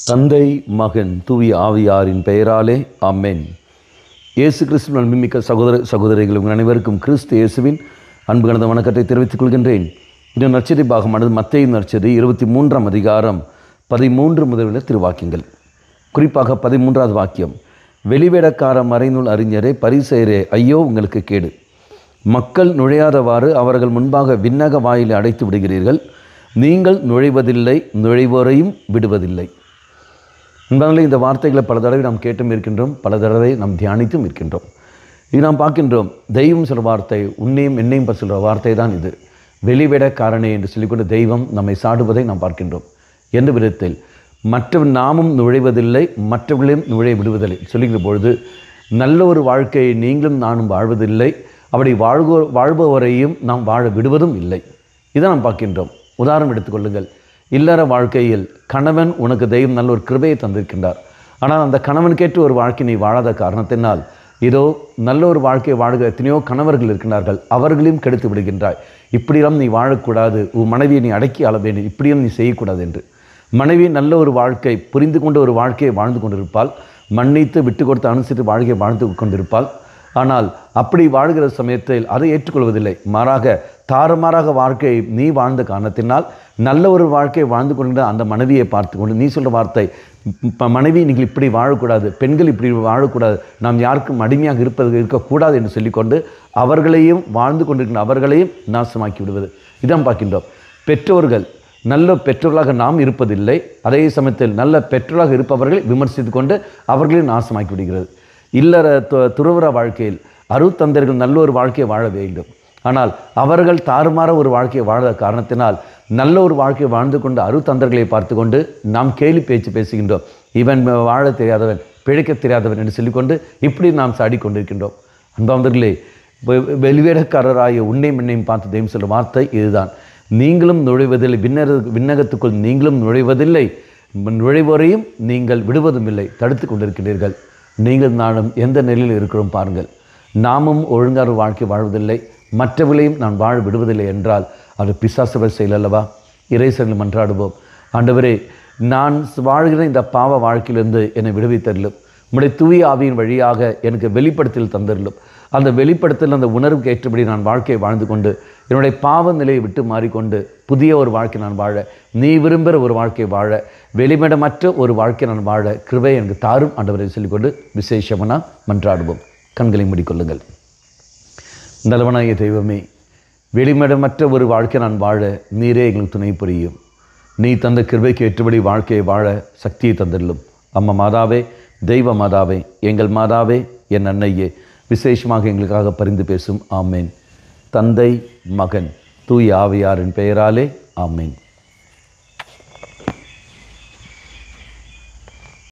தந்தை, மகன், தூய ஆவியாரின் பெயராலே ஆமென். இயேசு கிறிஸ்துவின் அன்புமிக்க சகோதர சகோதரிகள் உங்கள் அனைவருக்கும் கிறிஸ்து இயேசுவின் அன்பு கலந்த வணக்கத்தை தெரிவித்துக் கொள்கின்றேன். இன்னும் நற்செய்தி பாகமானது மத்தேயு நற்செய்தி 23ஆம் அதிகாரம் 13 முதலுள்ள திருவாக்கியங்கள். குறிப்பாக 13வது வாக்கியம், வெளிவேடக்கார மறைநூல் அறிஞரே, பரிசேயரே, ஐயோ உங்களுக்கு கேடு! மக்கள் நுழையாதவாறு அவர்கள் முன்பாக விண்ணக வாயிலை அடைத்து விடுகிறீர்கள். நீங்கள் நுழைவதில்லை, நுழைவோரையும் விடுவதில்லை. என்பதால் இந்த வார்த்தைகளை பல தடவை நாம் கேட்டும் இருக்கின்றோம், பல தடவை நாம் தியானித்தும் இருக்கின்றோம். இது நாம் பார்க்கின்றோம், தெய்வம் சொல்கிற வார்த்தை, உன்னையும் என்னையும் சொல்கிற வார்த்தை தான் இது. வெளிவேடக்காரனே என்று சொல்லிக்கொண்டு தெய்வம் நம்மை சாடுவதை நாம் பார்க்கின்றோம். எந்த விதத்தில்? நாமும் நுழைவதில்லை, மற்றவர்களையும் நுழைய விடுவதில்லை சொல்லுகிற பொழுது, நல்ல ஒரு வாழ்க்கையை நீங்களும் நானும் வாழ்வதில்லை, அப்படி வாழ்பவரையும் நாம் வாழ விடுவதும் இல்லை. இதை நாம் பார்க்கின்றோம். உதாரணம் எடுத்துக்கொள்ளுங்கள். இல்லற வாழ்க்கையில் கணவன் உனக்கு தெய்வம் நல்ல ஒரு கிருபையை தந்திருக்கின்றார். ஆனால் அந்த கணவனுக்கேற்று ஒரு வாழ்க்கை நீ வாழாத காரணத்தினால் இதோ நல்ல ஒரு வாழ்க்கையை வாழ்கிற எத்தனையோ கணவர்கள் இருக்கின்றார்கள், அவர்களையும் கெடுத்து விடுகின்றாய். இப்படியெல்லாம் நீ வாழக்கூடாது, உன் மனைவியை நீ அடக்கி ஆள வேண்டும், இப்படியும் நீ செய்யக்கூடாது என்று. மனைவி நல்ல ஒரு வாழ்க்கை புரிந்து கொண்ட ஒரு வாழ்க்கையை வாழ்ந்து கொண்டிருப்பாள், மன்னித்து விட்டு கொடுத்து அனுசரித்து வாழ்க்கையை வாழ்ந்து கொண்டிருப்பாள். ஆனால் அப்படி வாழ்கிற சமயத்தில் அதை ஏற்றுக்கொள்வதில்லை, மாறாக தாறுமாறாக வாழ்க்கையை நீ வாழ்ந்த காரணத்தினால் நல்ல ஒரு வாழ்க்கையை வாழ்ந்து கொண்டு அந்த மனைவியை பார்த்து கொண்டு நீ சொல்கிற வார்த்தை, மனைவி நீங்கள் இப்படி வாழக்கூடாது, பெண்கள் இப்படி வாழக்கூடாது, நாம் யாருக்கும் அடிமையாக இருக்கக்கூடாது என்று சொல்லிக்கொண்டு அவர்களையும் வாழ்ந்து கொண்டிருக்கின்ற அவர்களையும் நாசமாக்கி விடுவது. இதான் பார்க்கின்றோம். பெற்றோர்கள் நல்ல பெற்றோர்களாக நாம் இருப்பதில்லை, அதே சமயத்தில் நல்ல பெற்றோராக இருப்பவர்கள் விமர்சித்து கொண்டு அவர்களையும் நாசமாக்கி விடுகிறது. இல்லற துறவற வாழ்க்கையில் அருத்தந்தர்கள் நல்ல ஒரு வாழ்க்கையை வாழ வேண்டும், ஆனால் அவர்கள் தாறுமாற ஒரு வாழ்க்கையை வாழ காரணத்தினால் நல்ல ஒரு வாழ்க்கையை வாழ்ந்து கொண்டு அருத்தந்தர்களை பார்த்து கொண்டு நாம் கேலி பேச்சு பேசுகின்றோம். இவன் வாழ தெரியாதவன், பிழைக்க தெரியாதவன் என்று சொல்லிக்கொண்டு இப்படி நாம் சாடி கொண்டிருக்கின்றோம். அன்பார்ந்தவர்களே, வெளிவேடக்காரராய உன்னையும் என்னையும் பார்த்து தெய்வம் சொல்லும் வார்த்தை இதுதான். நீங்களும் நுழைவதில்லை, விண்ணகத்துக்குள் நீங்களும் நுழைவதில்லை, நுழைவோரையும் நீங்கள் விடுவதும் இல்லை, தடுத்து கொண்டிருக்கிறீர்கள். நீங்கள் நானும் எந்த நிலையில் இருக்கிறோம் பாருங்கள். நாமும் ஒழுங்கான வாழ்க்கை வாழ்வதில்லை, மற்றவர்களையும் நான் வாழ விடுவதில்லை என்றால் அது பிசாசுகள் செயல் அல்லவா? இறைசனில் மன்றாடுவோம். ஆண்டவரே, நான் வாழ்கிற இந்த பாவ வாழ்க்கையிலிருந்து என்னை விடுவித்தருளும். உம்முடைய தூய ஆவியின் வழியாக எனக்கு வெளிப்படுத்தல் தந்தருளும். அந்த வெளிப்படுத்தல் அந்த உணர்வுக்கு ஏற்றபடி நான் வாழ்க்கையை வாழ்ந்து கொண்டு என்னுடைய பாவ நிலையை விட்டு மாறிக்கொண்டு புதிய ஒரு வாழ்க்கை நான் வாழ, நீ விரும்புகிற ஒரு வாழ்க்கையை வாழ, வெளிமிடமற்ற ஒரு வாழ்க்கை நான் வாழ கிருபை எனக்கு தாரும் ஆண்டவரை சொல்லிக்கொண்டு விசேஷமாக மன்றாடுவோம். கண்களை மூடிக்கொள்ளுங்கள். நல்லவனாகிய தெய்வமே, வெளிமிடமற்ற ஒரு வாழ்க்கை நான் வாழ நீரே எங்களுக்கு துணை புரியும். நீ தந்த கிருபைக்கு ஏற்றபடி வாழ்க்கையை வாழ சக்தியை தந்துள்ளும். அம்மா மாதாவே, தெய்வ மாதாவே, எங்கள் மாதாவே, என் அன்னையே, விசேஷமாக எங்களுக்காக பரிந்து பேசும். ஆமேன். தந்தை, மகன், தூய ஆவியாரின் பெயராலே ஆமேன்.